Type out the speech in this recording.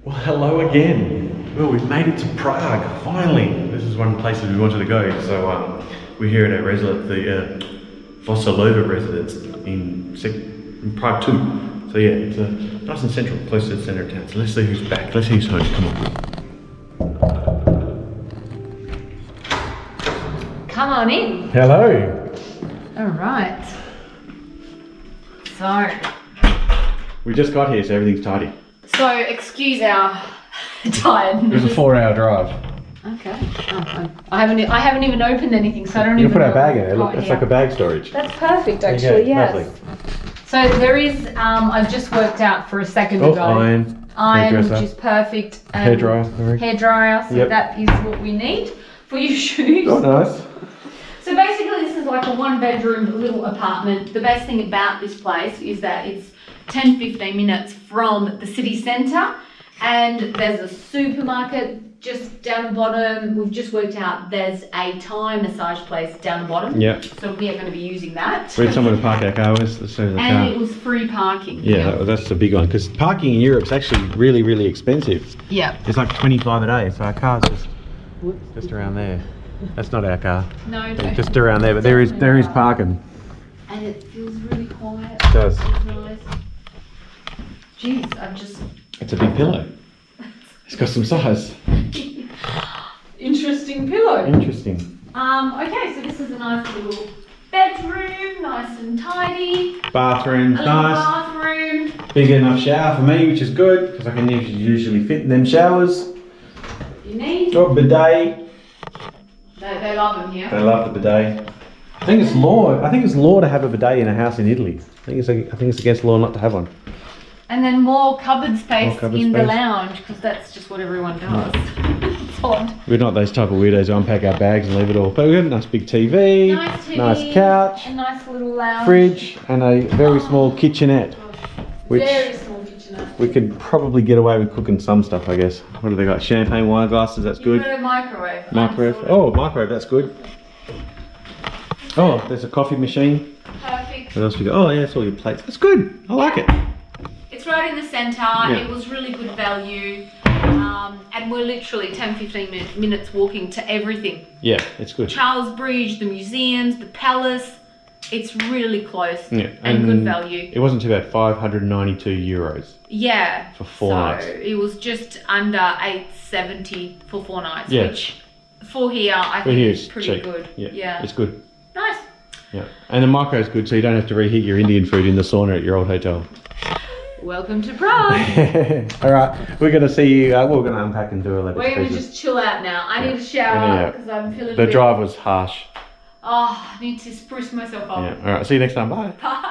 Well, hello again. Well, we've made it to Prague, finally. This is one of the places we wanted to go. So we're here at our residence, the Vocelova residence in Prague 2. So yeah, it's nice and central, close to the centre of town. So let's see who's back. Let's see who's home. Come on. Come on in. Hello. All right. So. We just got here, so everything's tidy. So excuse our tiredness. It was a 4-hour drive. Okay. Oh, I haven't even opened anything, so I don't even. You put know our bag in there. Look, oh, it's yeah. like a bag storage. That's perfect, actually. Yes. Lovely. So there is. I've just worked out for a second ago. Iron, which is perfect. Hairdryer. Hairdryer. So yep. that is what we need for your shoes. Oh, nice. So basically, this is like a 1-bedroom little apartment. The best thing about this place is that it's 10-15 minutes from the city centre, and there's a supermarket just down the bottom. We've just worked out there's a Thai massage place down the bottom. Yeah. So we are going to be using that. We had somewhere to park our car with. And it was free parking. Yeah, that's the big one, because parking in Europe's actually really, really expensive. Yeah. It's like 25 a day, so our car's just around there. That's not our car. No, just around there, but there is parking. And it feels really quiet. It does. It's nice. Jeez, It's a big pillow. It's got some size. Interesting pillow. Interesting. Okay, so this is a nice little bedroom, nice and tidy. Bathroom, A nice. bathroom. Big enough shower for me, which is good, because I can usually fit in them showers. You need. Got bidet. They love them here. They love the bidet. I think it's law to have a bidet in a house in Italy. I think it's against law not to have one. And then more cupboard space in the space. lounge, because that's just what everyone does. It's odd. We're not those type of weirdos who unpack our bags and leave it all. But we've got a nice big TV, nice couch, a nice little lounge, fridge, and a very small kitchenette. Which very small kitchenette. we could probably get away with cooking some stuff, I guess. What do they got? Champagne wine glasses, that's good. You've got a microwave. Microwave. Oh, microwave, that's good. Oh, there's a coffee machine. Perfect. What else we got? Oh yeah, it's all your plates. That's good. I like it. It's right in the centre. Yeah. It was really good value. And we're literally 10-15 minutes walking to everything. Yeah, it's good. Charles Bridge, the museums, the palace. It's really close. Yeah, and good value. It wasn't too bad. 592 euros. Yeah. For 4 nights. So it was just under 870 for 4 nights, Yeah. which for here I think is pretty cheap. good. Yeah, it's good. Nice. Yeah, and the micro's good, so you don't have to reheat your Indian food in the sauna at your old hotel. Welcome to Prague. All right, we're going to see you. We're going to unpack and do a little. We're going to just chill out now. I need a shower because I'm feeling. The drive was harsh. Oh, I need to spruce myself up. Yeah. All right. See you next time. Bye. Bye.